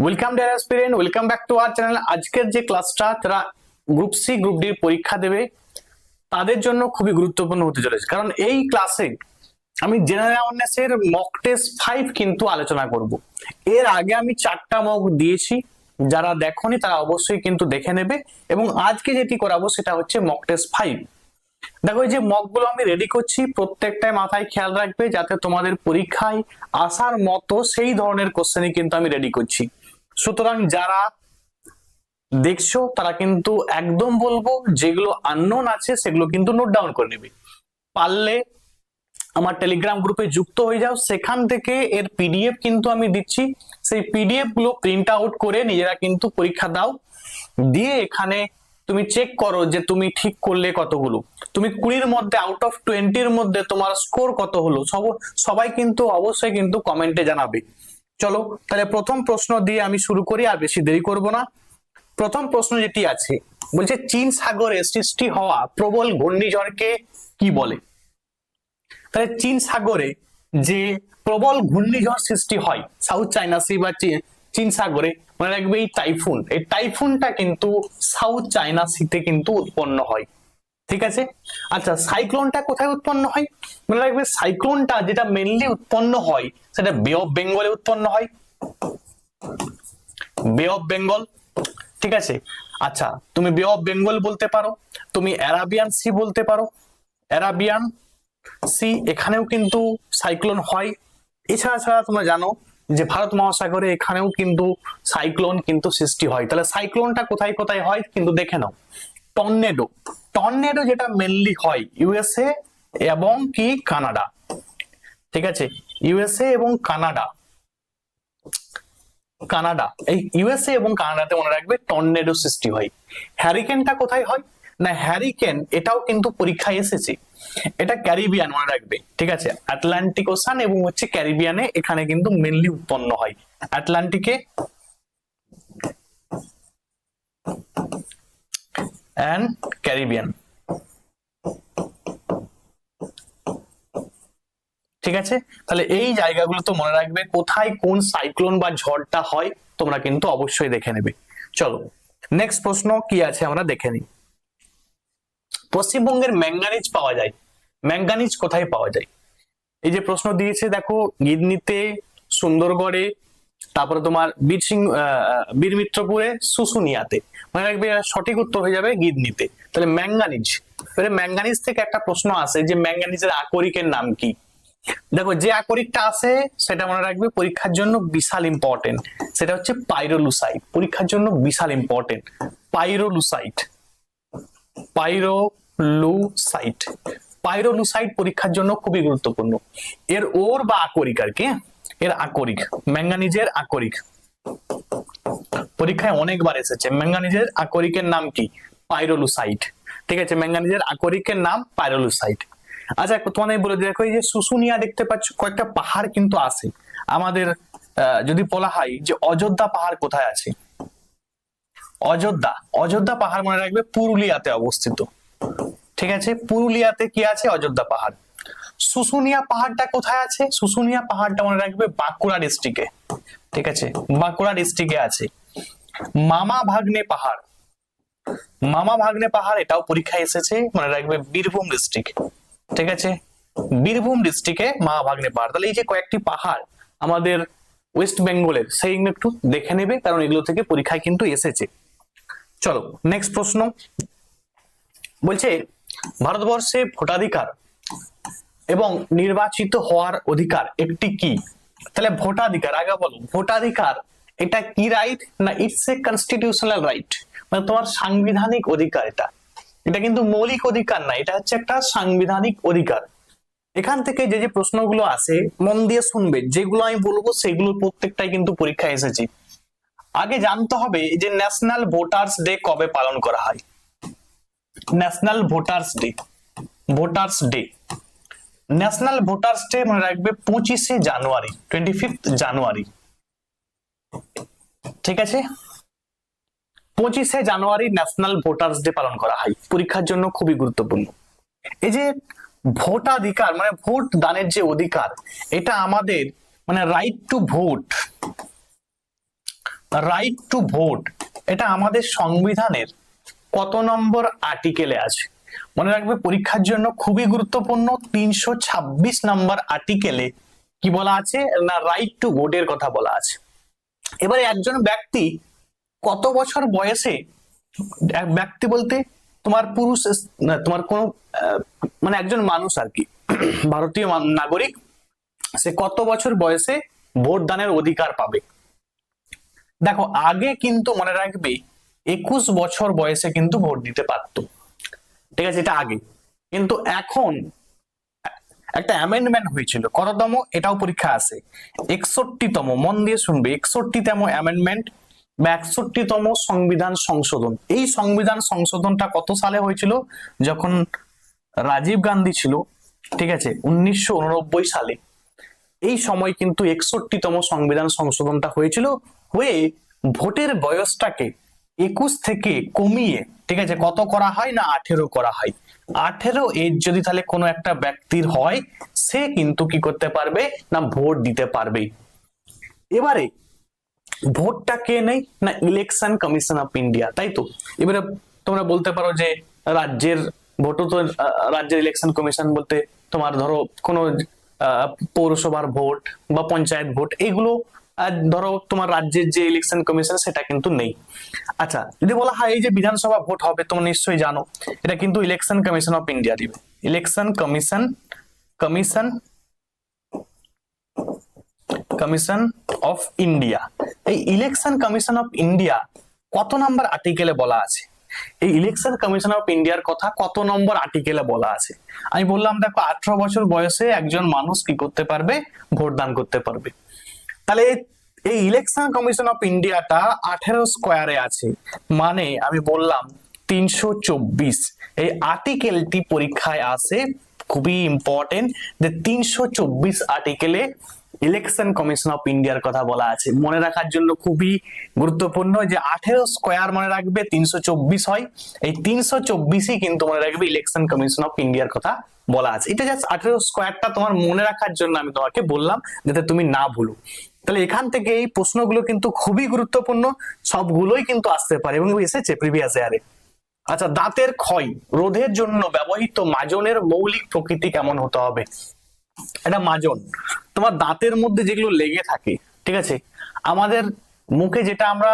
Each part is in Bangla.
Welcome deer aspirant, welcome back to our channel. আজকের যে ক্লাসটা যারা গ্রুপ সি গ্রুপ ডি পরীক্ষা দেবে তাদের জন্য খুবই গুরুত্বপূর্ণ হতে চলেছে, কারণ এই ক্লাসে আমি জেনারেল অ্যাওয়ারনেসের মক টেস্ট 5 কিন্তু আলোচনা করব। এর আগে আমি 4টা মক দিয়েছি, যারা দেখোনি তারা অবশ্যই কিন্তু দেখে নেবে। এবং আজকে যেটি করাবো সেটা হচ্ছে মক টেস্ট 5। দেখো, এই যে মক গুলো আমি রেডি করছি প্রত্যেকটাই মাথায় খেয়াল রাখবে যাতে তোমাদের পরীক্ষায় আসার মতো সেই ধরনের কোশ্চেনই কিন্তু আমি রেডি করছি। সুতরাং যারা দেখছো তারা কিন্তু একদম বলবো যেগুলো আননোন আছে সেগুলো কিন্তু নোট ডাউন করে নেবে। পারলে আমার টেলিগ্রাম গ্রুপে যুক্ত হয়ে যাও, সেখান থেকে এর পিডিএফ কিন্তু আমি দিচ্ছি। সেই পিডিএফ গুলো প্রিন্ট আউট করে নিজেরা কিন্তু পরীক্ষা দাও, দিয়ে এখানে তুমি চেক করো যে তুমি ঠিক করলে কতগুলো। তুমি 20-র মধ্যে আউট অফ 20-র মধ্যে তোমার স্কোর কত হলো সবাই কিন্তু অবশ্যই কিন্তু কমেন্টে জানাবে। চলো তাহলে প্রথম প্রশ্ন দিয়ে আমি শুরু করি, আর বেশি দেরি করব না। প্রথম প্রশ্ন যেটি আছে বলছে চীন সাগরে সৃষ্টি হওয়া প্রবল ঘূর্ণিঝড়কে কি বলে? তাহলে চীন সাগরে যে প্রবল ঘূর্ণিঝড় সৃষ্টি হয় সাউথ চায়না সি বা চীন সাগরে, মনে রাখবে এই টাইফুনটা কিন্তু সাউথ চায়না সিতে কিন্তু উৎপন্ন হয়। ঠিক আছে। আচ্ছা, সাইক্লোনটা কোথায় উৎপন্ন হয়? মনে রাখবে সাইক্লোনটা যেটা মেনলি উৎপন্ন হয় সেটা বে অফ বেঙ্গলে উৎপন্ন হয়। বে অফ বেঙ্গল, ঠিক আছে। আচ্ছা, তুমি বে অফ বেঙ্গল বলতে পারো, তুমি অ্যারাবিয়ান সি বলতে পারো। অ্যারাবিয়ান সি, এখানেও কিন্তু সাইক্লোন হয়। এছাড়া তোমরা জানো যে ভারত মহাসাগরে এখানেও কিন্তু সাইক্লোন কিন্তু সৃষ্টি হয়। তাহলে সাইক্লোনটা কোথায় কোথায় হয় কিন্তু দেখে নাও। টর্নেডো যেটা মেনলি হয় ইউএসএ এবং কি কানাডা। ঠিক আছে, ইউএসএ এবং কানাডা এই ইউএসএ এবং কানাডাতে মনে রাখবে টর্নেডো সৃষ্টি হয়। হ্যারিকেনটা কোথায় হয়? না, হ্যারিকেন এটাও কিন্তু পরীক্ষায় এসেছে, এটা ক্যারিবিয়ান মনে রাখবে। ঠিক আছে, আটলান্টিক ওশান এবং হচ্ছে ক্যারিবিয়ানে এখানে কিন্তু মেনলি উৎপন্ন হয়, আটলান্টিকে এন্ড ক্যারিবিয়ান। ঠিক আছে, তাহলে এই জায়গাগুলো তো মনে রাখবে কোথায় কোন সাইক্লোন বা ঝড়টা হয় তোমরা কিন্তু অবশ্যই দেখে নেবে। চলো নেক্সট প্রশ্ন কি আছে আমরা দেখে নিই। পশ্চিমবঙ্গের ম্যাঙ্গানিজ পাওয়া যায়, ম্যাঙ্গানিজ কোথায় পাওয়া যায়? এই যে প্রশ্ন দিয়েছে দেখো, গিদনিতে, সুন্দরগড়ে, তারপরে তোমার বীরমিত্রপুরে, শুশুনিয়াতে। মনে রাখবে সঠিক উত্তর হয়ে যাবে গিদনিতে। তাহলে ম্যাঙ্গানিজ, ম্যাঙ্গানিজ থেকে একটা প্রশ্ন আসে যে ম্যাঙ্গানিজের আকরিকের নাম কি? দেখো, যে আকরিকটা আছে সেটা মনে রাখবে পরীক্ষার জন্য বিশাল ইম্পর্টেন্ট, সেটা হচ্ছে পাইরোলুসাইট। পরীক্ষার জন্য বিশাল ইম্পর্টেন্ট পাইরোলুসাইট। পাইরোলুসাইট পাইরোলুসাইট পরীক্ষার জন্য খুবই গুরুত্বপূর্ণ। এর ওর বা আকরিক আর কি, এর আকরিক, ম্যাঙ্গানিজের আকরিক পরীক্ষায় অনেকবার এসেছে। ম্যাঙ্গানিজের আকরিকের নাম কি? পাইরোলুসাইট। ঠিক আছে, ম্যাঙ্গানিজের আকরিকের নাম পাইরোলুসাইট। আচ্ছা, তোমাদের বলে দেখো, এই যে শুশুনিয়া দেখতে পাচ্ছ কয়েকটা পাহাড় কিন্তু আছে আমাদের। যদি বলা হয় যে অযোধ্যা পাহাড় কোথায় আছে? অযোধ্যা পাহাড় মনে রাখবে পুরুলিয়াতে অবস্থিত। ঠিক আছে, পুরুলিয়াতে কি আছে? অযোধ্যা পাহাড়। শুশুনিয়া পাহাড়টা কোথায় আছে? শুশুনিয়া পাহাড়টা মনে রাখবে বাঁকুড়া ডিস্ট্রিক্টে। ঠিক আছে, বাঁকুড়া ডিস্ট্রিক্টে আছে। মামা ভাগ্নে পাহাড়, মামা ভাগ্নে পাহাড় এটাও পরীক্ষায় এসেছে, মনে রাখবে বীরভূম ডিস্ট্রিক্ট। ঠিক আছে, বীরভূম ডিস্ট্রিক্টে মামা ভাগ্নে পাহাড়। তাহলে এই যে কয়েকটি পাহাড় আমাদের ওয়েস্ট বেঙ্গলের, সেই একটু দেখে নেবে, কারণ এগুলো থেকে পরীক্ষায় কিন্তু এসেছে। চলো নেক্সট প্রশ্ন বলছে ভারতবর্ষে ভোটাধিকার এবং নির্বাচিত হওয়ার অধিকার একটি কি? তাহলে ভোটাধিকার আগে বলো, ভোটাধিকার এটা কি রাইট? না, ইটস এ কনস্টিটিউশনাল রাইট, মানে তোমার সাংবিধানিক অধিকার। এটা কিন্তু মৌলিক অধিকার না, এটা হচ্ছে একটা সাংবিধানিক অধিকার। এখান থেকে যে যে প্রশ্নগুলো আসে মন দিয়ে শুনবে, যেগুলো আমি বলবো সেগুলো প্রত্যেকটাই কিন্তু পরীক্ষায় এসেছে। আগে জানতে হবে যে ন্যাশনাল ভোটার্স ডে কবে পালন করা হয়। National voters day, voters day, national voters day মনে রাখবে 25শে জানুয়ারি, 25th জানুয়ারি। ঠিক আছে, 25শে জানুয়ারি ন্যাশনাল ভোটার্স ডে পালন করা হয়, পরীক্ষার জন্য খুবই গুরুত্বপূর্ণ। এই যে ভোটাধিকার মানে ভোট দানের যে অধিকার, এটা আমাদের মানে right to vote, right to vote এটা আমাদের সংবিধানের কত নম্বর আর্টিকেলে আছে? মনে রাখবে, পরীক্ষার জন্য খুবই গুরুত্বপূর্ণ। 326 নম্বর আর্টিকেলে কি বলা আছে না, রাইট টু ভোটের কথা বলা আছে। এবারে একজন ব্যক্তি কত বছর বয়সে, ব্যক্তি বলতে তোমার পুরুষ না, তোমার কোন মানে একজন মানুষ আর কি, ভারতীয় নাগরিক, সে কত বছর বয়সে ভোট দানের অধিকার পাবে? দেখো, আগে কিন্তু মনে রাখবে 21 বছর বয়সে কিন্তু ভোট দিতে পারতো, ঠিক আছে, এটা আগে। কিন্তু এখন একটা অ্যামেন্ডমেন্ট হয়েছিল, কততম এটাও পরীক্ষা আসে, 61তম, মন দিয়ে শুনবে, 61তম অ্যামেন্ডমেন্ট বা 61তম সংবিধান সংশোধন। এই সংবিধান সংশোধনটা কত সালে হয়েছিল? যখন রাজীব গান্ধী ছিল, ঠিক আছে, 1989 সালে। এই সময় কিন্তু 61তম সংবিধান সংশোধনটা হয়েছিল, হয়ে ভোটের বয়সটাকে 21 থেকে কমিয়ে, ঠিক আছে, কত করা হয় না 18 করা হয়। 18 এজ যদি তাহলে কোনো একটা ব্যক্তির হয়, সে কিন্তু কি করতে পারবে না, ভোট দিতে পারবে। এবারে ভোটটা কে নেই না, ইলেকশন কমিশন অফ ইন্ডিয়া, তাই তো? এবারে তোমরা বলতে পারো যে রাজ্যের ভোটও তো, রাজ্যের ইলেকশন কমিশন বলতে তোমার ধরো কোনো পৌরসভার ভোট বা পঞ্চায়েত ভোট, এগুলো ধরো তোমার রাজ্যের যে ইলেকশন কমিশন সেটা কিন্তু নেই। আচ্ছা, যদি বলা হয় এই যে বিধানসভা ভোট হবে, তোমরা নিশ্চয়ই জানো এটা কিন্তু ইলেকশন কমিশন অফ ইন্ডিয়া দিবে। Election commission commission of India. এই ইলেকশন কমিশন অফ ইন্ডিয়া কত নম্বর আর্টিকেলে বলা আছে? এই ইলেকশন কমিশন অফ ইন্ডিয়ার কথা কত নম্বর আর্টিকেলে বলা আছে? আমি বললাম দেখো, 18 বছর বয়সে একজন মানুষ কি করতে পারবে, ভোট দান করতে পারবে। তাহলে এই ইলেকশন কমিশন অফ ইন্ডিয়াটা 18 স্কোয়ারে আছে, মানে আমি বললাম 324। এই আর্টিকেলটি পরীক্ষায় আসে, খুবই ইম্পর্টেন্ট, যে 324 আর্টিকেলে ইলেকশন কমিশন অফ ইন্ডিয়ার কথা বলা আছে। মনে রাখার জন্য খুবই গুরুত্বপূর্ণ যে 18 স্কোয়ার মনে রাখবে 324 হয়, এই 324ই কিন্তু মনে রাখবে ইলেকশন কমিশন অফ ইন্ডিয়ার কথা বলা আছে। এটা জাস্ট 18 স্কোয়ারটা তোমার মনে রাখার জন্য আমি তোমাকে বললাম, যাতে তুমি না ভুলো। তাহলে এখান থেকে এই প্রশ্নগুলো কিন্তু খুবই গুরুত্বপূর্ণ, সবগুলোই কিন্তু আসতে পারে এবং এসেছে প্রিভিয়াস ইয়ারে। আচ্ছা, দাঁতের ক্ষয় রোধের জন্য ব্যবহৃত মাজনের মৌলিক প্রকৃতি কেমন হতে হবে? এটা মাজন, তোমার দাঁতের মধ্যে যেগুলো লেগে থাকে, ঠিক আছে, আমাদের মুখে যেটা আমরা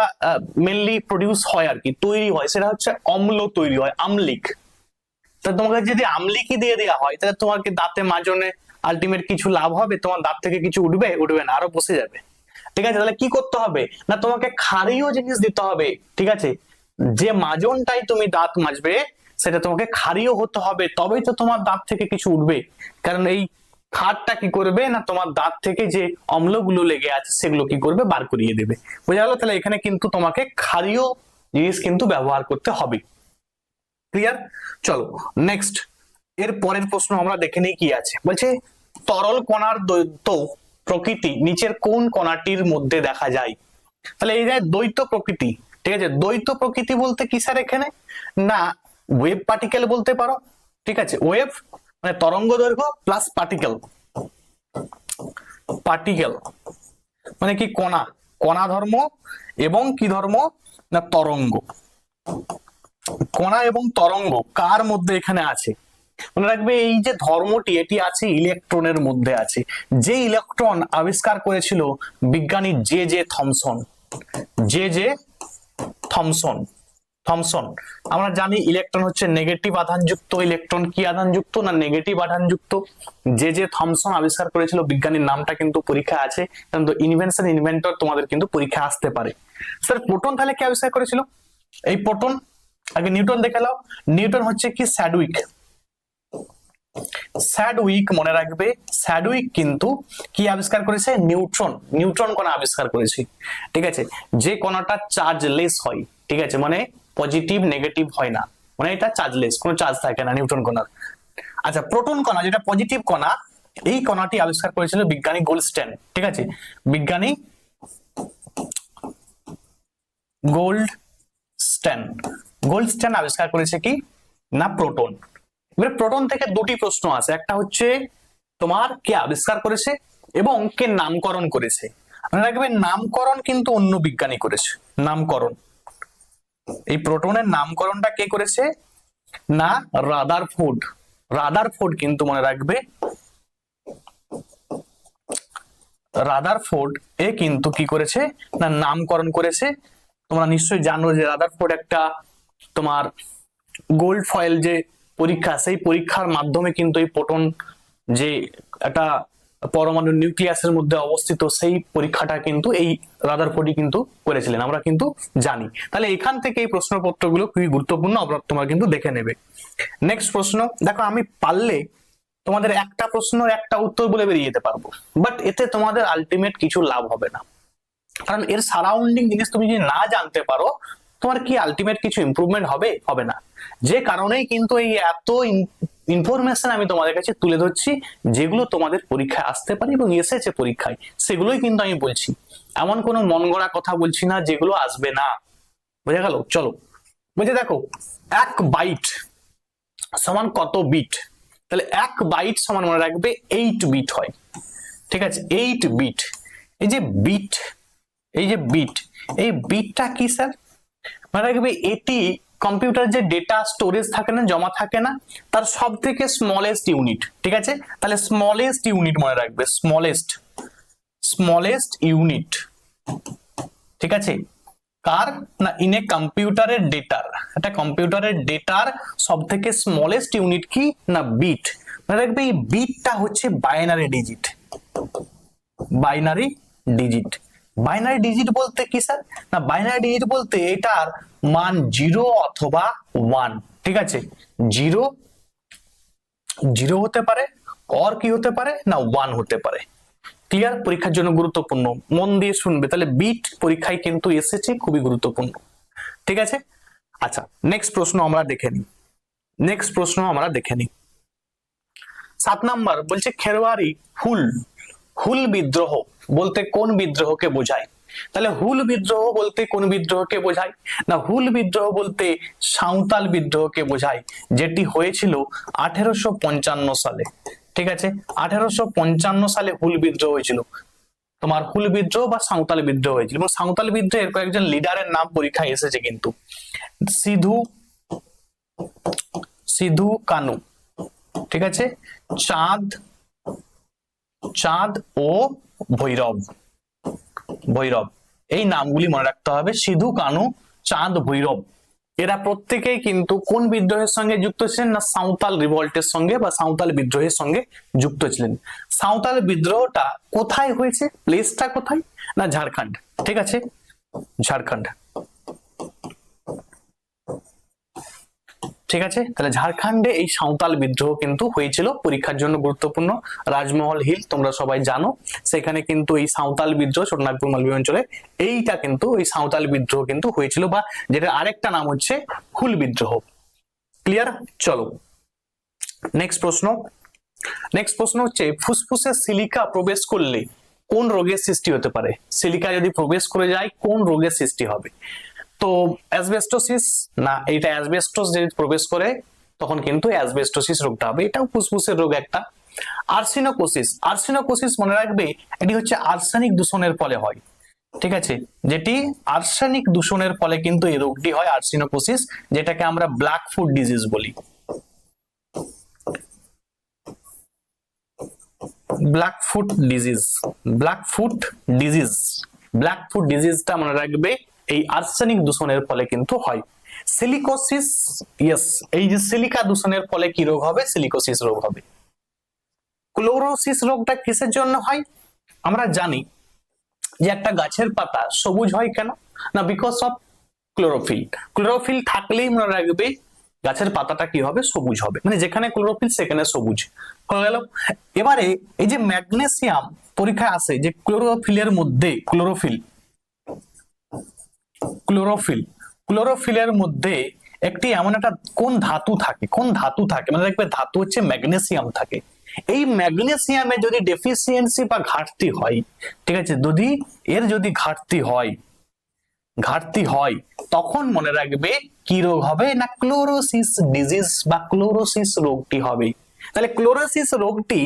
মেনলি প্রডিউস হয় আর কি, তৈরি হয়, সেটা হচ্ছে অম্ল তৈরি হয়, আমলিক। তা তোমাকে যদি আমলিকি দিয়ে দেওয়া হয়, তাহলে তোমাকে দাঁতে মাজনে আলটিমেট কিছু লাভ হবে? তোমার দাঁত থেকে কিছু উঠবে? উঠবে না, আরো বসে যাবে। ঠিক আছে, তাহলে কি করতে হবে না, তোমাকে ক্ষারীয় জিনিস দিতে হবে, ঠিক আছে, যে মাজনটাই তুমি দাঁত মাজবে সেটা তোমাকে ক্ষারীয় হতে হবে, তবেই তো তোমার দাঁত থেকে কিছু উঠবে। কারণ এই ক্ষারটা কি করবে না, তোমার দাঁত থেকে যে অম্লগুলো লেগে আছে সেগুলো কি করবে, বার করিয়ে দেবে। বোঝা গেল? তাহলে এখানে কিন্তু তোমাকে ক্ষারীয় জিনিস কিন্তু ব্যবহার করতে হবে। ক্লিয়ার? চলো নেক্সট, এর পরের প্রশ্ন আমরা দেখে নিই কি আছে। বলছে তরল কণার দ্বৈত প্রকৃতি নিচের কোন কণাটির মধ্যে দেখা যায়? তাহলে এই যে দ্বৈত প্রকৃতি, ঠিক আছে, দ্বৈত প্রকৃতি বলতে কি স্যার এখানে না, ওয়েভ পার্টিকেল বলতে পারো, ঠিক আছে, ওয়েভ মানে তরঙ্গ দৈর্ঘ্য প্লাস পার্টিকেল, পার্টিকেল মানে কি কণা, কণা ধর্ম এবং কি ধর্ম না তরঙ্গ। কণা এবং তরঙ্গ কার মধ্যে এখানে আছে? মনে রাখবে এই যে ধর্মটি, এটি আছে ইলেকট্রনের মধ্যে আছে। যে ইলেকট্রন আবিষ্কার করেছিল বিজ্ঞানী J J Thomson, J J Thomson. Thomson, আমরা জানি ইলেকট্রন হচ্ছে নেগেটিভ আধানযুক্ত, ইলেকট্রন কি আধানযুক্ত না নেগেটিভ আধানযুক্ত। যে যে থমসন আবিষ্কার করেছিল, বিজ্ঞানীর নামটা কিন্তু পরীক্ষা আছে, কিন্তু ইনভেনশন ইনভেন্টর তোমাদের কিন্তু পরীক্ষা আসতে পারে। স্যার প্রোটন তাহলে কে আবিষ্কার করেছিল? এই প্রোটন আগে নিউটন দেখে নাও। নিউটন হচ্ছে কি স্যাডউইক, স্যাডউইক মনে রাখবে, স্যাডউইক কিন্তু কি আবিষ্কার করেছে? নিউট্রন, নিউট্রন কণা আবিষ্কার করেছে, ঠিক আছে, যে কণাটা চার্জলেস হয়, ঠিক আছে, মানে পজিটিভ নেগেটিভ হয় না, মানে এটা চার্জলেস, কোনো চার্জ থাকে না নিউট্রন কণার। আচ্ছা, প্রোটন কণা যেটা পজিটিভ কণা, এই কণাটি আবিষ্কার করেছিল বিজ্ঞানী গোল্ডস্টেন, ঠিক আছে, বিজ্ঞানী গোল্ডস্টেন। গোল্ডস্টেন আবিষ্কার করেছে কি না প্রোটন। এবারে প্রোটন থেকে দুটি প্রশ্ন আছে, একটা হচ্ছে তোমার কে আবিষ্কার করেছে এবং কে নামকরণ করেছে। মনে রাখবে নামকরণ কিন্তু অন্য বিজ্ঞানী করেছে। নামকরণ, এই প্রোটনের নামকরণটা কে করেছে? না রাদারফোর্ড। রাদারফোর্ড কিন্তু মনে রাখবে, রাদারফোর্ড এ কিন্তু কি করেছে না নামকরণ করেছে। তোমরা নিশ্চয়ই জানো যে রাদারফোর্ড একটা তোমার গোল্ড ফয়েল যে পরীক্ষা, সেই পরীক্ষার মাধ্যমে কিন্তু এই প্রোটন যে একটা পরমাণু নিউক্লিয়াসের মধ্যে অবস্থিত, সেই পরীক্ষাটা কিন্তু এই রাদারফোর্ডই কিন্তু করেছিলেন, আমরা কিন্তু জানি। তাহলে এখান থেকে এই প্রশ্নপত্রগুলো খুবই গুরুত্বপূর্ণ, তোমরা কিন্তু দেখে নেবে। নেক্সট প্রশ্ন দেখো, আমি পারলে তোমাদের একটা প্রশ্ন একটা উত্তর বলে বেরিয়ে যেতে পারবো, বাট এতে তোমাদের আলটিমেট কিছু লাভ হবে না, কারণ এর সারাউন্ডিং জিনিস তুমি যদি না জানতে পারো, তোমার কি আলটিমেট কিছু ইমপ্রুভমেন্ট হবে? হবে না। যে কারণেই কিন্তু এই এত ইনফরমেশন আমি তোমাদের কাছে তুলে ধরছি, যেগুলো তোমাদের পরীক্ষায় আসতে পারে এবং এসেছে পরীক্ষায়, সেগুলোই কিন্তু আমি বলছি। এমন কোনো মন গড়া কথা বলছি না যেগুলো আসবে না। বোঝা গেল? চলো, বুঝে দেখো, 1 বাইট সমান কত বিট? তাহলে 1 বাইট সমান মনে রাখবে 8 বিট হয়। ঠিক আছে, 8 বিট। এই যে বিট, এই যে বিট, এই বিটটা কি স্যার? মনে রাখবে এটি কম্পিউটার যে ডেটা স্টোরেজ থাকে না, জমা থাকে না, তার সব থেকে স্মলেস্ট ইউনিট। ঠিক আছে, তাহলে স্মলেস্ট ইউনিট মনে রাখবে, স্মলেস্ট ইউনিট। ঠিক আছে, কার না? ইন এ কম্পিউটারের ডেটার, একটা কম্পিউটারের ডেটার সব থেকে স্মলেস্ট ইউনিট কি না বিট। মনে রাখবে এই বিটটা হচ্ছে binary digit. Binary digit, binary digit বলতে কি স্যার? না বাইনারি ডিজিট বলতে এটার মান 0 অথবা 1। ঠিক আছে, 0 হতে পারে, অর কি হতে পারে না 1 হতে পারে। ক্লিয়ার? পরীক্ষার জন্য গুরুত্বপূর্ণ, মন দিয়ে শুনবে, তাহলে বিট পরীক্ষায় কিন্তু এসেছে, খুবই গুরুত্বপূর্ণ। ঠিক আছে, আচ্ছা নেক্সট প্রশ্ন আমরা দেখে নিই। 7 নাম্বার বলছে খেরোয়ারি হুল বিদ্রোহ বলতে কোন বিদ্রোহকে বোঝায়? তাহলে হুল বিদ্রোহ বলতে কোন বিদ্রোহকে বোঝায়? না হুল বিদ্রোহ বলতে সাঁওতাল বিদ্রোহকে বোঝায়, যেটি হয়েছিল 1855 সালে। ঠিক আছে, 1855 সালে হুল বিদ্রোহ হয়েছিল। তোমার হুল বিদ্রোহ বা সাঁওতাল বিদ্রোহ হয়েছিল, এবং সাঁওতাল বিদ্রোহের কয়েকজন লিডারের নাম পরীক্ষায় এসেছে কিন্তু। সিধু কানু, ঠিক আছে, চাঁদ ও ভৈরব। এই নামগুলি মনে রাখতে হবে, সিধু কানু, চাঁদ, ভৈরব। এরা প্রত্যেকেই কিন্তু কোন বিদ্রোহের সঙ্গে যুক্ত ছিলেন? না সাঁওতাল রিভল্টের সঙ্গে বা সাঁওতাল বিদ্রোহের সঙ্গে যুক্ত ছিলেন। সাঁওতাল বিদ্রোহটা কোথায় হয়েছে? প্লেসটা কোথায়? না ঝাড়খণ্ড। ঠিক আছে, ঝাড়খণ্ড। ঠিক আছে, তাহলে ঝাড়খণ্ডে এই সাঁওতাল বিদ্রোহ কিন্তু হয়েছিল, পরীক্ষার জন্য গুরুত্বপূর্ণ। রাজমহল হিল তোমরা সবাই জানো, সেখানে কিন্তু এই সাঁওতাল বিদ্রোহ, ছোটনাগপুর মালভূমি অঞ্চলে এইটা কিন্তু এই সাঁওতাল বিদ্রোহ কিন্তু হয়েছিল, বা যেটা আরেকটা নাম হচ্ছে হুল বিদ্রোহ। ক্লিয়ার? চলো নেক্সট প্রশ্ন হচ্ছে ফুসফুসে সিলিকা প্রবেশ করলে কোন রোগের সৃষ্টি হতে পারে? সিলিকা যদি প্রবেশ করে যায় কোন রোগের সৃষ্টি হবে? তো অ্যাসবেস্টোসিস, না এটা অ্যাসবেস্টস যদি প্রবেশ করে তখন কিন্তু অ্যাসবেস্টোসিস রোগটা হবে, এটাও ফুসফুসের রোগ একটা। আর্সেনোকোসিস মনে রাখবে এটি হচ্ছে আর্সেনিক দূষণের ফলে হয়। ঠিক আছে, যেটি আর্সেনিক দূষণের ফলে কিন্তু এই রোগটি হয়, আর্সেনোকোসিস, যেটাকে আমরা ব্ল্যাক ফুট ডিজিজ বলি। ব্ল্যাক ফুট ডিজিজটা মনে রাখবে এই আর্সেনিক দূষণের ফলে কিন্তু হয়। সিলিকোসিস, ইয়েস, এই যে সিলিকা দূষণের ফলে কি রোগ হবে? সিলিকোসিস রোগ হবে। ক্লোরোসিস রোগটা কিসের জন্য হয়? আমরা জানি যে একটা গাছের পাতা সবুজ হয় কেন? না বিকজ অফ ক্লোরোফিল থাকলেই মনে রাখবে গাছের পাতাটা কি হবে? সবুজ হবে, মানে যেখানে ক্লোরোফিল সেখানে সবুজ হয়ে গেল। এবারে এই যে ম্যাগনেসিয়াম পরীক্ষায় আসে, যে ক্লোরোফিলের মধ্যে ক্লোরোফিলের মধ্যে একটি এমন একটা কোন ধাতু থাকে? মানে দেখবে ধাতু হচ্ছে ম্যাগনেসিয়াম থাকে। এই ম্যাগনেসিয়ামে যদি ডেফিসিয়েন্সি বা ঘাটতি হয়, ঠিক আছে, যদি ঘাটতি হয় তখন মনে রাখবে কি রোগ হবে? না ক্লোরোসিস ডিজিজ বা ক্লোরোসিস রোগটি হবে। তাহলে ক্লোরোসিস রোগটি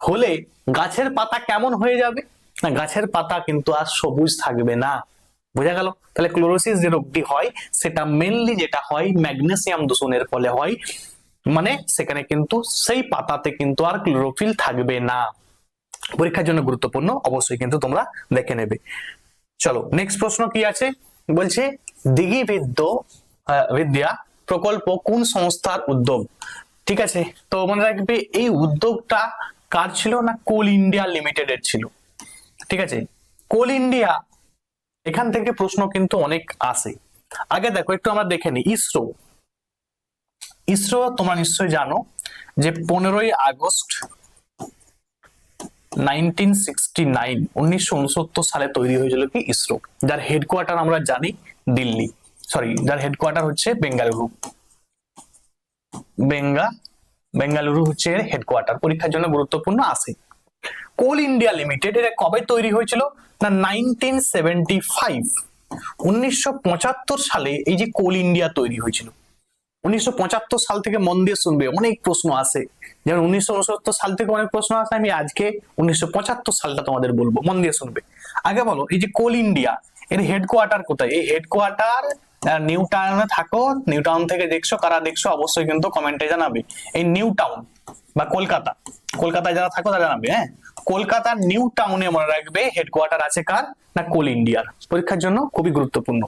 হলে গাছের পাতা কেমন হয়ে যাবে? না গাছের পাতা কিন্তু আর সবুজ থাকবে না। বোঝা গেল? তাহলে ক্লোরোসিস যে রোগটি হয় সেটা মেনলি যেটা হয় ম্যাগনেসিয়াম দূষণের ফলে হয়, মানে সেখানে কিন্তু সেই পাতাতে কিন্তু আর ক্লোরোফিল থাকবে না। পরীক্ষার জন্য গুরুত্বপূর্ণ, অবশ্যই কিন্তু তোমরা দেখে নেবে। চলো নেক্সট প্রশ্ন কি আছে, বলছে দিঘি বিদ্যা প্রকল্প কোন সংস্থার উদ্যোগ? ঠিক আছে, তো মনে রাখবে এই উদ্যোগটা কার ছিল না, কোল ইন্ডিয়া লিমিটেডের ছিল। ঠিক আছে, কোল ইন্ডিয়া, এখান থেকে প্রশ্ন কিন্তু অনেক আসে। আগে দেখো একটু আমরা দেখে নিই ইসরো। ইসরো তোমরা নিশ্চয়ই জানো যে 15ই আগস্ট 1969 সালে তৈরি হয়েছিল কি ইসরো, যার হেডকোয়ার্টার আমরা জানি দিল্লি, সরি যার হেডকোয়ার্টার হচ্ছে বেঙ্গালুরু হচ্ছে এর হেডকোয়ার্টার। পরীক্ষার জন্য গুরুত্বপূর্ণ আসে। কোল ইন্ডিয়া লিমিটেড এটা কবে তৈরি হয়েছিল না 1975, 1975 সালে এই যে কোল ইন্ডিয়া তৈরি হয়েছিল। 1975 সাল থেকে মন দিয়ে শুনবে, অনেক প্রশ্ন আসে, যেমন 1969 সাল থেকে অনেক প্রশ্ন আসে, আমি আজকে 1975 সালটা তোমাদের বলবো, মন দিয়ে শুনবে। আগে বলো এই যে কোল ইন্ডিয়া এর হেডকোয়ার্টার কোথায়? এই হেডকোয়ার্টার নিউ টাউনে থাকো, নিউ টাউন থেকে দেখছো, কারা দেখছো অবশ্যই কিন্তু কমেন্টে জানাবে। এই নিউ টাউন বা কলকাতা, কলকাতায় যারা থাকো তারা জানাবে। হ্যাঁ, কলকাতার নিউ টাউনে মনে রাখবে হেডকোয়ার্টার আছে কার না কোল ইন্ডিয়ার। পরীক্ষার জন্য খুবই গুরুত্বপূর্ণ।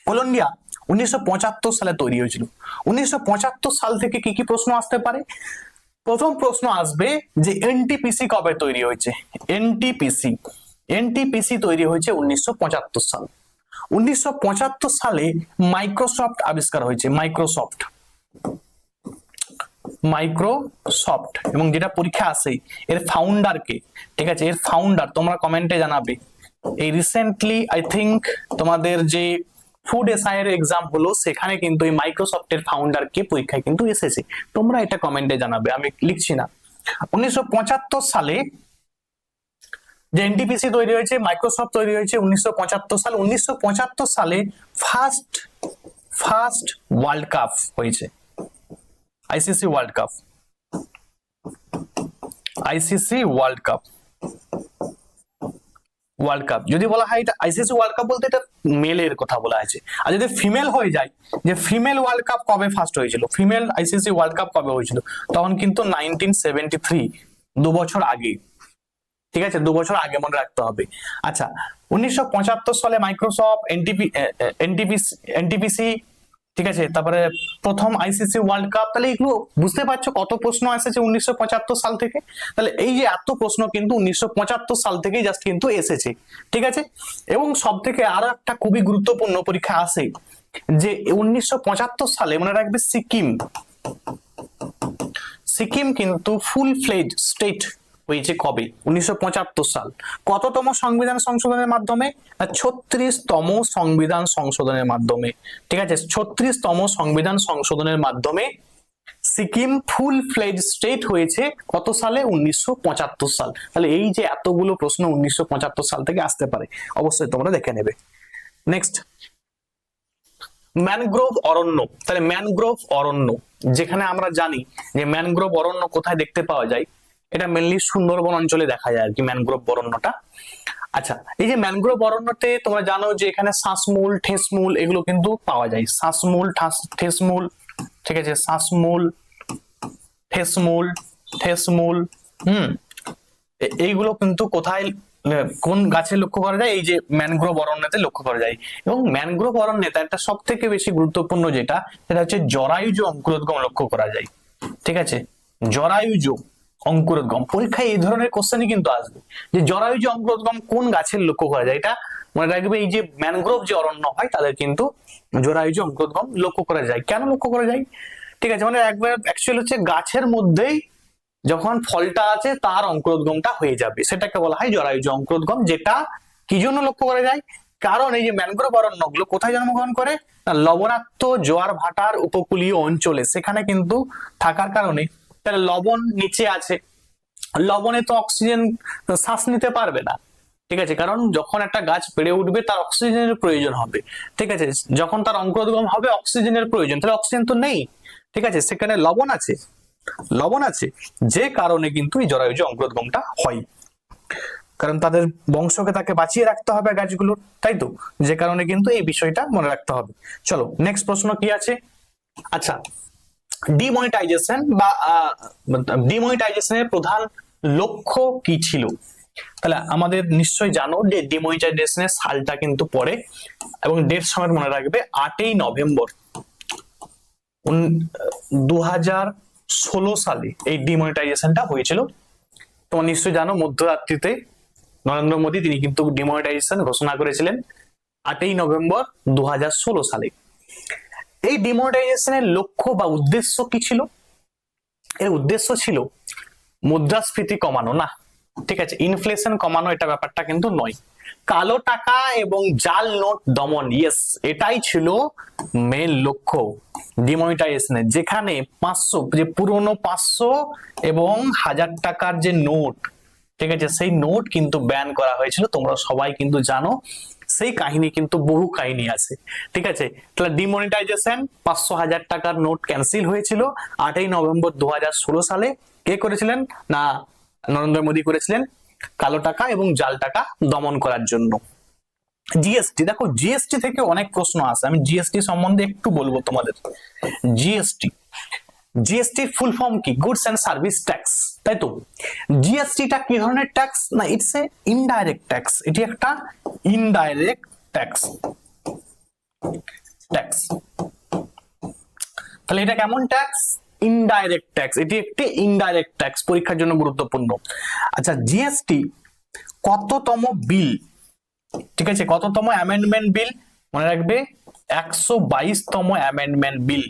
কোল ইন্ডিয়া 1975 সালে তৈরি হয়েছিল। 1975 সাল থেকে কি কি প্রশ্ন আসতে পারে? প্রথম প্রশ্ন আসবে যে এনটিপিসি কবে তৈরি হয়েছে? এনটিপিসি তৈরি হয়েছে 1975 সাল। 1975 সালে মাইক্রোসফট আবিষ্কার হয়েছে, মাইক্রোসফট, এবং যেটা পরীক্ষা আসে এর ফাউন্ডার কে? ঠিক আছে, এর ফাউন্ডার তোমরা কমেন্টে জানাবে। এই রিসেন্টলি আই থিংক তোমাদের যে ফুড এসআই এর এক্সাম হলো সেখানে কিন্তু এই মাইক্রোসফটের ফাউন্ডার কে পরীক্ষায় কিন্তু এসেছে, তোমরা এটা কমেন্টে জানাবে, আমি লিখছি না। 1975 সালে যে এনটিপিসি তৈরি হয়েছে, মাইক্রোসফট তৈরি হয়েছে 1975 সাল। 1975 সালে ফার্স্ট ওয়ার্ল্ড কাপ হয়েছে, আইসিসি ওয়ার্ল্ড কাপ। যদি বলা হয় এটা আইসিসি ওয়ার্ল্ড কাপ বলতে এটা মেলের কথা বলা হয়েছে। আর যদি ফিমেল হয়ে যায় যে ফিমেল ওয়ার্ল্ড কাপ কবে ফার্স্ট হয়েছিল, ফিমেল আইসিসি ওয়ার্ল্ড কাপ কবে হয়েছিল, তখন কিন্তু 1973, 2 বছর আগে। ঠিক আছে, 2 বছর আগে মনে রাখতে হবে। আচ্ছা, 1975 সালে মাইক্রোসফট, এনটিপিসি, ঠিক আছে, তারপরে প্রথম আইসিসি ওয়ার্ল্ড কাপ। তাহলে এগুলো বুঝতে পারছো কত প্রশ্ন এসেছে 1975 সাল থেকে। তাহলে এই যে এত প্রশ্ন কিন্তু 1975 সাল থেকেই জাস্ট কিন্তু এসেছে। ঠিক আছে, এবং সব থেকে আরো একটা খুবই গুরুত্বপূর্ণ পরীক্ষা আসে যে 1975 সালে মনে রাখবে সিকিম কিন্তু ফুল ফ্লেজ স্টেট হয়েছে কবে? 1975 সাল। কততম সংবিধান সংশোধনের মাধ্যমে? 36তম সংবিধান সংশোধনের মাধ্যমে। ঠিক আছে, 36তম সংবিধান সংশোধনের মাধ্যমে সিকিম ফুল ফ্লেজ স্টেট হয়েছে কত সালে? 1975 সাল। তাহলে এই যে এতগুলো প্রশ্ন 1975 সাল থেকে আসতে পারে, অবশ্যই তোমরা দেখে নেবে। নেক্সট, ম্যানগ্রোভ অরণ্য। তাহলে ম্যানগ্রোভ অরণ্য, যেখানে আমরা জানি যে ম্যানগ্রোভ অরণ্য কোথায় দেখতে পাওয়া যায়, এটা মেনলি সুন্দরবন অঞ্চলে দেখা যায় আর কি ম্যানগ্রোভ অরণ্যটা। আচ্ছা, এই যে ম্যানগ্রোভ অরণ্যতে তোমরা জানো যে এখানে শ্বাসমূল, ঠেসমূল এগুলো কিন্তু পাওয়া যায়। শ্বাসমূল, ঠেসমূল, ঠিক আছে, শ্বাসমূল, ঠেসমূল, এইগুলো কিন্তু কোথায়, কোন গাছে লক্ষ্য করা যায়? এই যে ম্যানগ্রোভ অরণ্যতে লক্ষ্য করা যায়। এবং ম্যানগ্রোভ অরণ্যতে একটা সব থেকে বেশি গুরুত্বপূর্ণ যেটা, সেটা হচ্ছে জরায়ুজ অঙ্কুরোদ্গম লক্ষ্য করা যায়। ঠিক আছে, জরায়ুজ অঙ্কুরোদ্গম, পরীক্ষায় এই ধরনের কোশ্চেনই কিন্তু আসবে যে জরায়ুজ অঙ্কুরোদ্গম কোন গাছের লক্ষ্য করা যায়। এটা মনে রাখবে, এই যে ম্যানগ্রোভ যে অরণ্য হয় তাদের কিন্তু জরায়ুজ অঙ্কুরোদ্গম লক্ষ্য করা যায়। কেন লক্ষ্য করা যায়? ঠিক আছে, মানে একবার অ্যাকচুয়ালি হচ্ছে গাছের মধ্যেই যখন ফলটা আছে তার অঙ্কুরোদ্গমটা হয়ে যাবে, সেটাকে বলা হয় জরায়ুজ অঙ্কুরোদ্গম। যেটা কি জন্য লক্ষ্য করা যায়? কারণ এই যে ম্যানগ্রোভ অরণ্যগুলো কোথায় জন্মগ্রহণ করে? লবণাক্ত জোয়ার ভাটার উপকূলীয় অঞ্চলে, সেখানে কিন্তু থাকার কারণে তাহলে লবণ নিচে আছে, লবণে তো অক্সিজেন শ্বাস নিতে পারবে না। ঠিক আছে, কারণ যখন একটা গাছ বেড়ে উঠবে তার অক্সিজেনের প্রয়োজন হবে। ঠিক আছে, যখন তার অঙ্কুরোদ্গম হবে অক্সিজেনের প্রয়োজন, তাহলে অক্সিজেন তো নেই। ঠিক আছে, সেখানে লবণ আছে, যে কারণে কিন্তু এই জরায়ুজ অঙ্কুরোদ্গমটা হয়। কারণ তাদের বংশকে তাকে বাঁচিয়ে রাখতে হবে গাছগুলোর, তাই তো, যে কারণে কিন্তু এই বিষয়টা মনে রাখতে হবে। চলো নেক্সট প্রশ্ন কি আছে। আচ্ছা, ডিমনিটাইজেশন বা ডিমনিটাইজেশনের প্রধান লক্ষ্য কি ছিল? তাহলে আমাদের নিশ্চয়ই জানো যে ডিমনিটাইজেশনের সালটা কিন্তু পরে, এবং ডেট সময় মনে রাখবে 8ই নভেম্বর 2016 সালে এই ডিমনিটাইজেশনটা হয়েছিল। তোমরা নিশ্চয়ই জানো মধ্যরাত্রিতে নরেন্দ্র মোদী তিনি কিন্তু ডিমনিটাইজেশন ঘোষণা করেছিলেন 8ই নভেম্বর 2016 সালে। এই ডিমনিটাইজেশনের লক্ষ্য বা উদ্দেশ্য কি ছিল? এর উদ্দেশ্য ছিল মুদ্রাস্ফীতি কমানো, না ঠিক আছে, ইনফ্লেশন কমানো, এটা ব্যাপারটা কিন্তু নয়। কালো টাকা এবং জাল নোট দমন, ইয়েস, এটাই ছিল মেন লক্ষ্য ডিমনিটাইজেশনের। যেখানে 500 যে পুরনো 500 এবং 1000 টাকার যে নোট, ঠিক আছে, সেই নোট কিন্তু ব্যান করা হয়েছিল, তোমরা সবাই কিন্তু জানো। সেই কাহিনী কিন্তু বহু কাহিনী আছে, ঠিক আছে। তাহলে ডিমনিটাইজেশন 500-1000 টাকার নোট ক্যান্সেল হয়েছিল 8ই নভেম্বর 2016 সালে। কে করেছিলেন? না নরেন্দ্র মোদী করেছিলেন, কালো টাকা এবং জাল টাকা দমন করার জন্য। জিএসটি, দেখো জিএসটি থেকে অনেক প্রশ্ন আসে, আমি জিএসটি সম্বন্ধে একটু বলবো তোমাদের। জিএসটি, জিএসটির ফুল ফর্ম কি? গুডস এন্ড সার্ভিস ট্যাক্স, তাই তো। জিএসটিটা কি ধরনের ট্যাক্স? না ইটস এ ইনডাইরেক্ট ট্যাক্স, এটি একটা ইনডাইরেক্ট ট্যাক্স। ট্যাক্স, তাহলে এটা কেমন ট্যাক্স? ইনডাইরেক্ট ট্যাক্স, এটি একটি ইনডাইরেক্ট ট্যাক্স, পরীক্ষার জন্য গুরুত্বপূর্ণ। আচ্ছা, জিএসটি কততম বিল? ঠিক আছে, কততম অ্যামেন্ডমেন্ট বিল? মনে রাখবে 122তম অ্যামেন্ডমেন্ট বিল।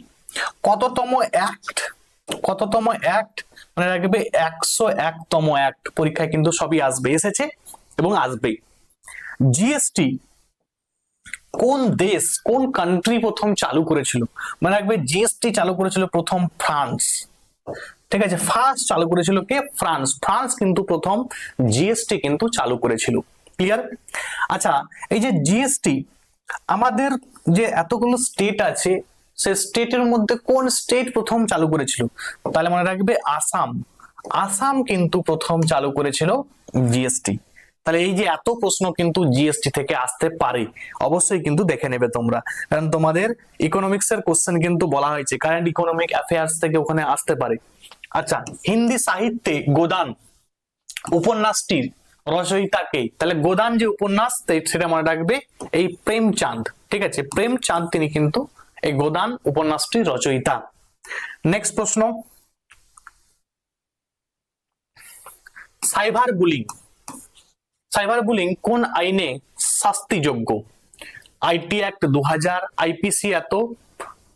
কততম অ্যাক্ট? কততম অ্যাক্ট? মনে রাখবে 101তম অ্যাক্ট। পরীক্ষায় কিন্তু সবই আসবে, এসেছে এবং আসবে। জিএসটি কোন দেশ, কোন কান্ট্রি প্রথম চালু করেছিল? মনে রাখবে জিএসটি চালু করেছিল প্রথম ফ্রান্স, ঠিক আছে, ফার্স্ট চালু করেছিল কে? ফ্রান্স। ফ্রান্স কিন্তু প্রথম জিএসটি কিন্তু চালু করেছিল। ক্লিয়ার? আচ্ছা, এই যে জিএসটি আমাদের যে এতগুলো স্টেট আছে, সে স্টেটের মধ্যে কোন স্টেট প্রথম চালু করেছিল? তাহলে মনে রাখবে আসাম। আসাম কিন্তু প্রথম চালু করেছিল জিএসটি। তাহলে এই যে এত প্রশ্ন কিন্তু জিএসটি থেকে আসতে পারে, অবশ্যই কিন্তু দেখে নেবে তোমরা, কারণ তোমাদের ইকোনমিক্স এর কোশ্চেন কিন্তু বলা হয়েছে, কারেন্ট ইকোনমিক অ্যাফেয়ার্স থেকে ওখানে আসতে পারে। আচ্ছা, হিন্দি সাহিত্যে গোদান উপন্যাসটির রচয়িতাকে? তাহলে গোদান যে উপন্যাস, সেটা মনে রাখবে এই প্রেমচাঁদ, ঠিক আছে, প্রেমচাঁদ তিনি কিন্তু এই গোদান উপন্যাসটির রচয়িতা। নেক্সট প্রশ্ন, সাইবার বুলিং, সাইবার বুলিং কোন আইনে শাস্তিযোগ্য? আইটি অ্যাক্ট 2000, আইপিসি এত,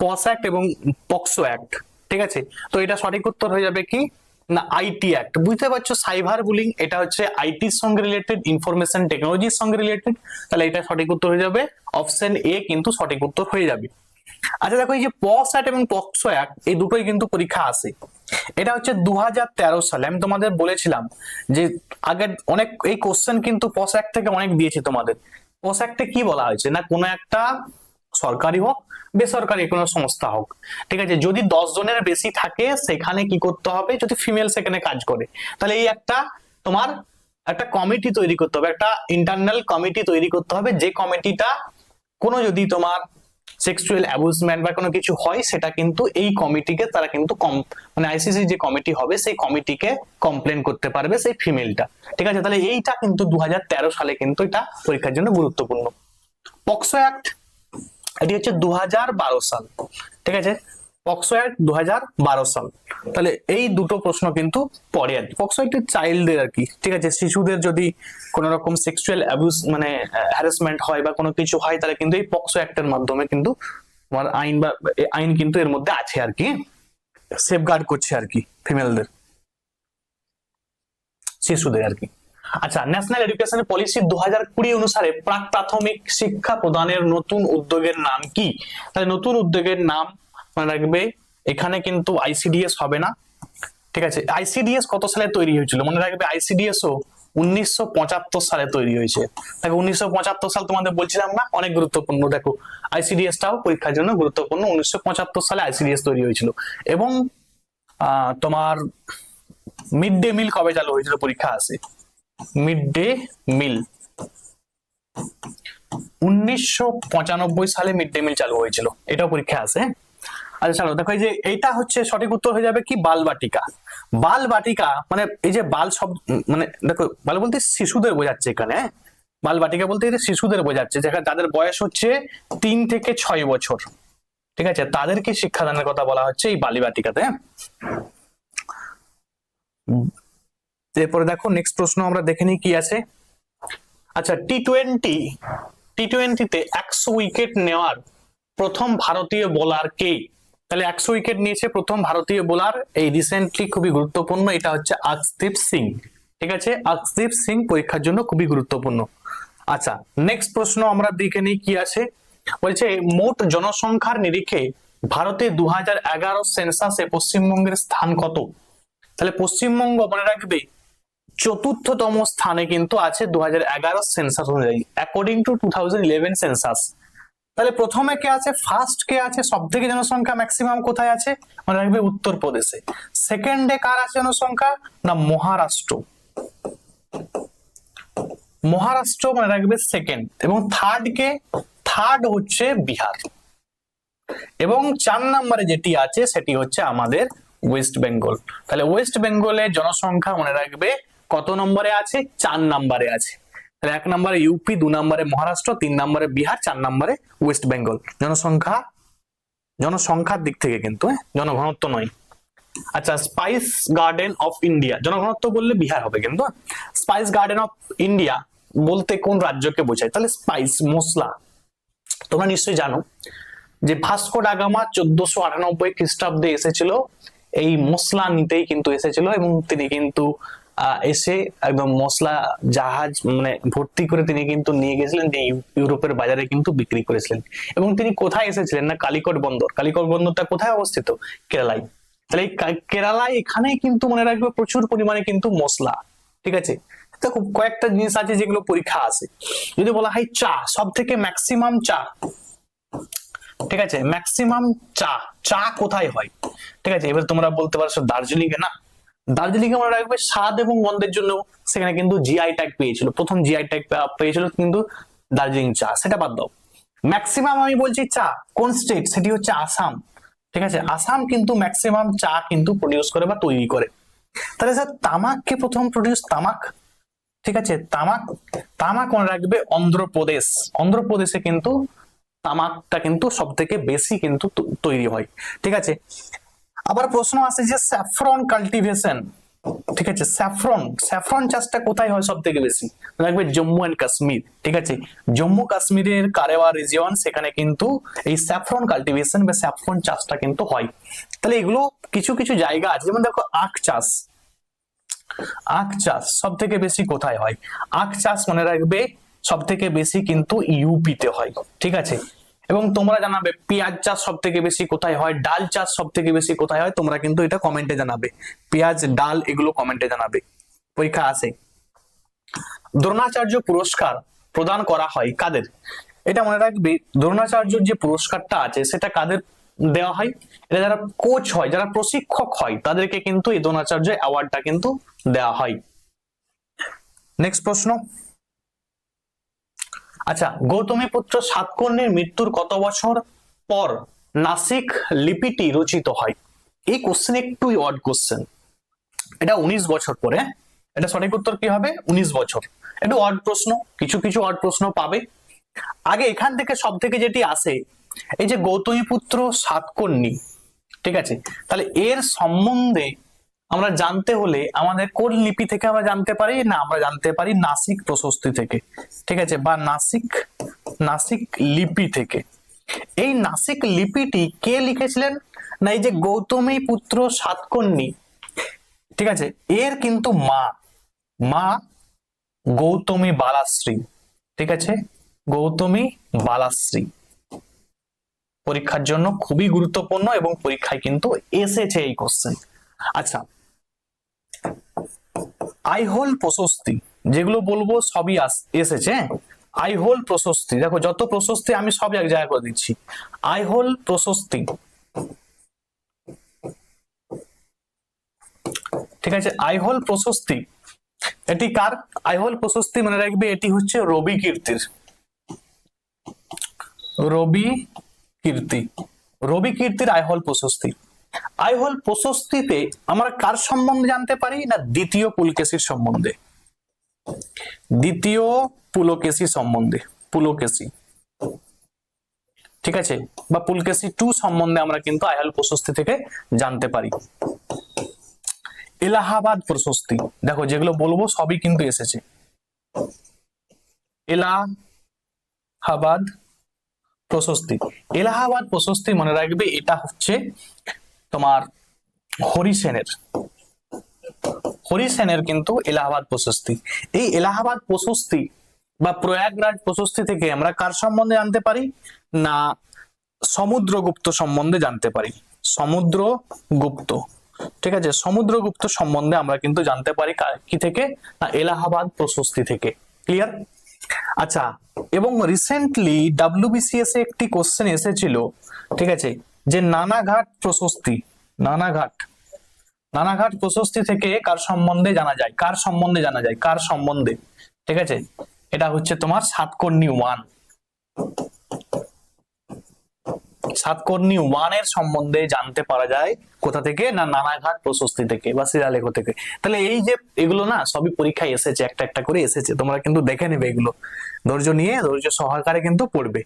পস অ্যাক্ট এবং পক্সো অ্যাক্ট, ঠিক আছে। তো এটা সঠিক উত্তর হয়ে যাবে কি? না আইটি অ্যাক্ট। বুঝতে পারছো, সাইবার বুলিং এটা হচ্ছে আইটির সঙ্গে রিলেটেড, ইনফরমেশন টেকনোলজির সঙ্গে রিলেটেড। তাহলে এটা সঠিক উত্তর হয়ে যাবে অপশন এ, কিন্তু সঠিক উত্তর হয়ে যাবে। আচ্ছা দেখো, এই যে পস অ্যাক্ট এবং পক্সো অ্যাক্ট এই দুটোই কিন্তু পরীক্ষা আসে। এটা হচ্ছে 2013 সালে, আমি তোমাদের বলেছিলাম যে আগে অনেক এই কোশ্চেন কিন্তু পস অ্যাক্ট থেকে অনেক দিয়েছি তোমাদের। পস অ্যাক্টে কি বলা হয়েছে? না কোনো একটা সরকারি হোক বেসরকারি কোনো সংস্থা হোক, ঠিক আছে, যদি 10 জনের বেশি থাকে সেখানে কি করতে হবে? যদি ফিমেল সেখানে কাজ করে, তাহলে এই একটা তোমার একটা কমিটি তৈরি করতে হবে, একটা ইন্টারনাল কমিটি তৈরি করতে হবে, যে কমিটিটা কোনো যদি তোমার সেক্সুয়াল অ্যাবিউজমেন্ট বা কোনো কিছু হয়, সেটা কিন্তু এই কমিটিকে তারা কিন্তু মানে আইসিসি যে কমিটি হবে সেই কমিটিকে কমপ্লেন করতে পারবে সেই ফিমেলটা, ঠিক আছে। তাহলে এইটা কিন্তু 2013 সালে কিন্তু এটা পরীক্ষার জন্য গুরুত্বপূর্ণ। পক্সো অ্যাক্ট এটি হচ্ছে 2012 সাল, ঠিক আছে, পক্সো অ্যাক্ট 2012 সাল। তাহলে এই দুটো প্রশ্ন কিন্তু পরে আর কি। পক্সো একটি চাইল্ডদের আর কি, ঠিক আছে, শিশুদের যদি কোন রকম সেক্সুয়াল অ্যাবিউজ মানে হ্যারাসমেন্ট হয় বা কোনো কিছু হয়, তাহলে কিন্তু এই পক্সো অ্যাক্টের মাধ্যমে কিন্তু তোমার আইন বা আইন কিন্তু এর মধ্যে আছে আর কি, সেফগার্ড করছে আর কি ফিমেলদের, শিশুদের আর কি। আচ্ছা, ন্যাশনাল এডুকেশন পলিসি 2020 অনুসারে প্রাক প্রাথমিক শিক্ষা প্রদানের নতুন উদ্যোগের নাম কি? তাহলে নতুন উদ্যোগের নাম মনে রাখবে, এখানে কিন্তু আইসিডিএস হবে না, ঠিক আছে। আইসিডিএস কত সালে তৈরি হয়েছিল? মনে রাখবে আইসিডিএস ও 1975 সালে তৈরি হয়েছে। দেখো 1975 সাল তোমাদের বলছিলাম না, অনেক গুরুত্বপূর্ণ। দেখো আইসিডিএসটাও পরীক্ষার জন্য গুরুত্বপূর্ণ। 1975 সালে আইসিডিএস তৈরি হয়েছিল। এবং তোমার মিড ডে মিল কবে চালু হয়েছিল? পরীক্ষা আসে মিড ডে মিল 1995 সালে মিড ডে মিল চালু হয়েছিল, এটাও পরীক্ষা আছে। আচ্ছা চলো দেখো, এই যে এইটা হচ্ছে সঠিক উত্তর হয়ে যাবে কি, বাল বাটিকা। বাল বাটিকা মানে এই যে বাল সব মানে দেখো, বাল বলতে শিশুদের বোঝাচ্ছে এখানে, হ্যাঁ? বাল বাটিকা বলতে এটা শিশুদের বোঝাচ্ছে, যেখানে তাদের বয়স হচ্ছে 3 থেকে 6 বছর, ঠিক আছে, তাদেরকে শিক্ষাদানের কথা বলা হচ্ছে এই বালি বাটিকাতে। এরপরে দেখো নেক্সট প্রশ্ন আমরা দেখে নিই কি আছে। আচ্ছা, টি টোয়েন্টিতে 100 উইকেট নেওয়ার প্রথম ভারতীয় বোলার কে? তাহলে 100 উইকেট নিয়েছে প্রথম ভারতীয় বোলার, এই রিসেন্টলি খুবই গুরুত্বপূর্ণ, এটা হচ্ছে আর্শদীপ সিং, ঠিক আছে, আর্শদীপ সিং পরীক্ষার জন্য খুবই গুরুত্বপূর্ণ। আচ্ছা, নেক্সট প্রশ্ন আমরা দেখে নিই কি আছে। বলছে মোট জনসংখ্যার নিরিখে ভারতে 2011 সেন্সাসে পশ্চিমবঙ্গের স্থান কত? তাহলে পশ্চিমবঙ্গ মনে রাখবে চতুর্থতম স্থানে কিন্তু আছে 2011 সেন্সাস অনুযায়ী, অ্যাকর্ডিং টু 2011 সেন্সাস। তাহলে প্রথমে কে আছে, ফার্স্ট কে আছে, সব থেকে জনসংখ্যা ম্যাক্সিমাম কোথায় আছে, মনে রাখবে উত্তরপ্রদেশে। সেকেন্ডে কার আছে জনসংখ্যা, না মহারাষ্ট্র, মহারাষ্ট্র মনে রাখবে সেকেন্ড। এবং থার্ড কে, থার্ড হচ্ছে বিহার। এবং 4 নম্বরে যেটি আছে সেটি হচ্ছে আমাদের ওয়েস্ট বেঙ্গল। তাহলে ওয়েস্ট বেঙ্গলের জনসংখ্যা মনে রাখবে কত নম্বরে আছে, 4 নম্বরে আছে। তাহলে 1 নম্বরে ইউপি, 2 নম্বরে মহারাষ্ট্র, 3 নম্বরে বিহার, 4 নম্বরে ওয়েস্ট বেঙ্গল। জনসংখ্যার দিক থেকে কিন্তু, জনঘনত্ব নয়। আচ্ছা, স্পাইস গার্ডেন অফ ইন্ডিয়া, জনঘনত্ব বললে বিহার হবে কিন্তু। স্পাইস গার্ডেন অফ ইন্ডিয়া বলতে কোন রাজ্যকে বোঝায়? তাহলে স্পাইস মশলা, তোমরা নিশ্চয়ই জানো যে ভাস্কো ডা গামা 1498 খ্রিস্টাব্দে এসেছিল, এই মশলা নিতেই কিন্তু এসেছিল, এবং তিনি কিন্তু এসে একদম মশলা জাহাজ মানে ভর্তি করে তিনি কিন্তু নিয়ে গেছিলেন, ইউরোপের বাজারে কিন্তু বিক্রি করেছিলেন। এবং তিনি কোথায় এসেছিলেন, না কালিকট বন্দর। কালিকট বন্দরটা কোথায় অবস্থিত, কেরালায়। তাহলে এই কেরালায় এখানেই কিন্তু মনে রাখবে প্রচুর পরিমাণে কিন্তু মশলা, ঠিক আছে। দেখো কয়েকটা জিনিস আছে যেগুলো পরীক্ষা আসে। যদি বলা হয় চা, সব থেকে ম্যাক্সিমাম চা, ঠিক আছে, ম্যাক্সিমাম চা, চা কোথায় হয়, ঠিক আছে। এবার তোমরা বলতে পারছো দার্জিলিং এ, না, দার্জিলিং এ মনে রাখবে স্বাদ এবং গন্ধের জন্য সেখানে কিন্তু জিআই ট্যাগ পেয়েছিল, প্রথম জিআই ট্যাগ পেয়েছিল কিন্তু দার্জিলিং চা, সেটা বাদ দাও। ম্যাক্সিমাম আমি বলছি চা কোন স্টেট, সেটি হচ্ছে আসাম, ঠিক আছে। আসাম কিন্তু ম্যাক্সিমাম চা কিন্তু প্রডিউস করে বা তৈরি করে। তাহলে স্যার তামাক কে প্রথম প্রডিউস, তামাক, ঠিক আছে, তামাক, তামাক মনে রাখবে অন্ধ্রপ্রদেশ, অন্ধ্রপ্রদেশে কিন্তু তামাকটা কিন্তু সব থেকে বেশি কিন্তু তৈরি হয়, ঠিক আছে। আবার প্রশ্ন আছে যে স্যাফরন কাল্টিভেশন, ঠিক আছে, স্যাফরন, স্যাফরন চাষটা কোথায় হয় সব থেকে বেশি, রাখবে জম্মু এন্ড কাশ্মীর, ঠিক আছে, জম্মু কাশ্মীরের কারেওয়া রিজিয়ন, সেখানে কিন্তু এই স্যাফরন কাল্টিভেশন বা স্যাফরন চাষটা কিন্তু হয়। তাহলে এগুলো কিছু কিছু জায়গা আছে, যেমন দেখো আখ চাষ, আখ চাষ সব থেকে বেশি কোথায় হয়, আখ চাষ মনে রাখবে সব থেকে বেশি কিন্তু ইউপিতে হয়, ঠিক আছে। এবং তোমরা জানাবে পেঁয়াজ চাষ সব থেকে বেশি কোথায় হয়, ডাল চাষ সব থেকে বেশি কোথায় হয়, তোমরা কিন্তু এটা কমেন্টে জানাবে, পেঁয়াজ ডাল এগুলো কমেন্টে জানাবে, পরীক্ষা আসে। দ্রোণাচার্য পুরস্কার প্রদান করা হয় কাদের, এটা মনে রাখবে, দ্রোণাচার্যর যে পুরস্কারটা আছে সেটা কাদের দেওয়া হয়, এটা যারা কোচ হয়, যারা প্রশিক্ষক হয়, তাদেরকে কিন্তু এই দ্রোণাচার্য অ্যাওয়ার্ডটা কিন্তু দেওয়া হয়। নেক্সট প্রশ্ন। আচ্ছা, গৌতমীপুত্র সাতকর্ণীর মৃত্যুর কত বছর পর নাসিক লিপিটি রচিত হয়? এই কোশ্চেন একটু অড কোশ্চেন, এটা 19 বছর পরে, এটা সঠিক উত্তর কি হবে, 19 বছর। একটু অড প্রশ্ন, কিছু কিছু অড প্রশ্ন পাবে। আগে এখান থেকে সব থেকে যেটি আসে, এই যে গৌতমীপুত্র সাতকর্ণী, ঠিক আছে, তাহলে এর সম্বন্ধে আমরা জানতে হলে আমাদের কোন লিপি থেকে আমরা জানতে পারি, না আমরা জানতে পারি নাসিক প্রশস্তি থেকে, ঠিক আছে, বা নাসিক লিপি থেকে। এই নাসিক লিপিটি কে লিখেছিলেন, না এই যে গৌতমী পুত্র সাতকর্ণী, ঠিক আছে, এর কিন্তু মা গৌতমী বালাশ্রী, ঠিক আছে, গৌতমী বালাশ্রী। পরীক্ষার জন্য খুবই গুরুত্বপূর্ণ এবং পরীক্ষায় কিন্তু এসেছে এই কোশ্চেন। আচ্ছা, আইহোল প্রশস্তি যেগুলো বলবো সবই এসেছে, আইহোল প্রশস্তি, দেখো যত প্রশস্তি আমি সব এক জায়গায় করে দিচ্ছি, আইহোল প্রশস্তি, ঠিক আছে, আইহোল প্রশস্তি এটি কার? আইহোল প্রশস্তি মনে রাখবে, এটি হচ্ছে রবি কীর্তির। রবি কীর্তি, রবি কীর্তির আইহোল প্রশস্তি। আইহোল প্রশস্তিতে আমরা কার সম্বন্ধে জানতে পারি না, দ্বিতীয় পুলকেশীর সম্বন্ধে, দ্বিতীয় পুলকেশী সম্বন্ধে, পুলকেশী, ঠিক আছে, বা পুলকেশী টু সম্বন্ধে আমরা কিন্তু আইহোল প্রশস্তি থেকে জানতে পারি। এলাহাবাদ প্রশস্তি, দেখো যেগুলো বলবো সবই কিন্তু এসেছে। এলাহাবাদ প্রশস্তি, এলাহাবাদ প্রশস্তি মনে রাখবে এটা হচ্ছে তোমার হরিসেনের, হরিসেনের কিন্তু এলাহাবাদ প্রশস্তি। এই এলাহাবাদ প্রশস্তি বা প্রয়াগরাজ প্রশস্তি থেকে আমরা কার সম্বন্ধে জানতে পারি না, সমুদ্রগুপ্ত সম্বন্ধে জানতে পারি, সমুদ্রগুপ্ত, ঠিক আছে, সমুদ্রগুপ্ত সম্বন্ধে আমরা কিন্তু জানতে পারি কি থেকে না, এলাহাবাদ প্রশস্তি থেকে। ক্লিয়ার? আচ্ছা, এবং রিসেন্টলি ডাব্লিউবিসিএস এ একটি কোশ্চেন এসেছিল, ঠিক আছে, যে নানাঘাট প্রশস্তি, নানাঘাট প্রশস্তি থেকে কার সম্বন্ধে জানা যায়, কার সম্বন্ধে জানা যায়, কার সম্বন্ধে, ঠিক আছে, এটা হচ্ছে তোমার সাতকর্ণী ওয়ান, সাতকর্ণী ওয়ানের সম্বন্ধে জানতে পারা যায় কোথা থেকে না, নানাঘাট প্রশস্তি থেকে বা শিলালেখ থেকে। তাহলে এই যে এগুলো না সবই পরীক্ষায় এসেছে, একটা একটা করে এসেছে, তোমরা কিন্তু দেখে নেবে, এগুলো ধৈর্য নিয়ে ধৈর্য সহকারে কিন্তু পড়বে।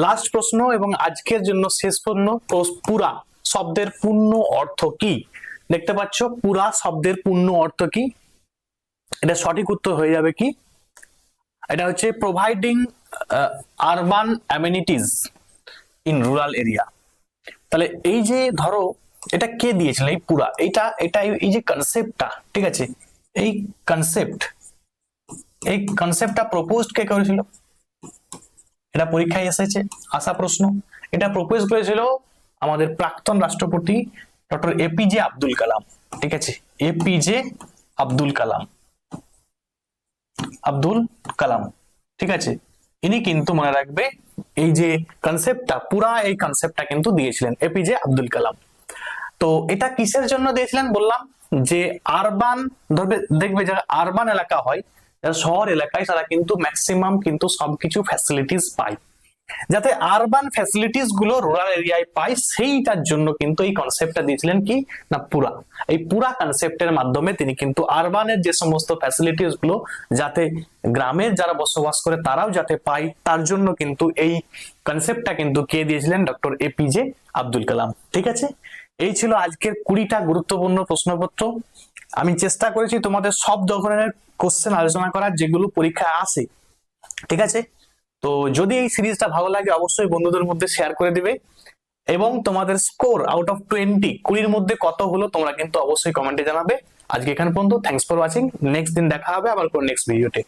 লাস্ট প্রশ্ন এবং আজকের জন্য শেষ প্রশ্ন, পুরা শব্দের পূর্ণ অর্থ কি? দেখতে পাচ্ছ পুরা শব্দের পূর্ণ অর্থ কি? এটা সঠিক উত্তর হয়ে যাবে কি, এটা হচ্ছে providing urban amenities in rural area. তাহলে এই যে ধরো এটা কে দিয়েছিল এই পুরা, এটা এই যে কনসেপ্টটা, ঠিক আছে, এই কনসেপ্টটা প্রপোজড কে করেছিল? এটা পরীক্ষায় এসেছে, আসা প্রশ্ন। এটা প্রপোজ করেছিল আমাদের প্রাক্তন রাষ্ট্রপতি ডক্টর এপিজে আব্দুল কালাম, ঠিক আছে, এপিজে আব্দুল কালাম, ঠিক আছে, ইনি কিন্তু মনে রাখবে এই যে কনসেপ্টটা, পুরা এই কনসেপ্টটা কিন্তু দিয়েছিলেন এপিজে আব্দুল কালাম। তো এটা কিসের জন্য দিয়েছিলেন বললাম, যে আরবান ধরবে, দেখবে যারা আরবান এলাকা হয়, যারা শহর এলাকায়, তারা কিন্তু ম্যাক্সিমাম কিন্তু সবকিছু ফ্যাসিলিটিস পায়, যাতে আরবান ফ্যাসিলিটিস গুলো রুরাল এরিয়ায় পায়, সেইটার জন্য কিন্তু এই কনসেপ্টটা দিয়েছিলেন কি না, পুরা। এই পুরা কনসেপ্টের মাধ্যমে তিনি কিন্তু আরবানের যে সমস্ত ফ্যাসিলিটিস গুলো যাতে গ্রামের যারা বসবাস করে তারাও যাতে পায়, তার জন্য কিন্তু এই কনসেপ্টটা কিন্তু কে দিয়েছিলেন, ডক্টর এপিজে আব্দুল কালাম। ঠিক আছে, এই ছিল আজকের 20টা গুরুত্বপূর্ণ প্রশ্নপত্র। আমি চেষ্টা করেছি তোমাদের সব ধরনের কোশ্চেন আলোচনা করার যেগুলো পরীক্ষায় আসে, ঠিক আছে। তো যদি এই সিরিজটা ভালো লাগে অবশ্যই বন্ধুদের মধ্যে শেয়ার করে দিবে, এবং তোমাদের স্কোর আউট অফ 20 মধ্যে কত হলো তোমরা কিন্তু অবশ্যই কমেন্টে জানাবে। আজকে এখানে পর্যন্ত, থ্যাঙ্কস ফর ওয়াচিং। নেক্সট দিন দেখা হবে আবার কোন নেক্সট ভিডিওতে।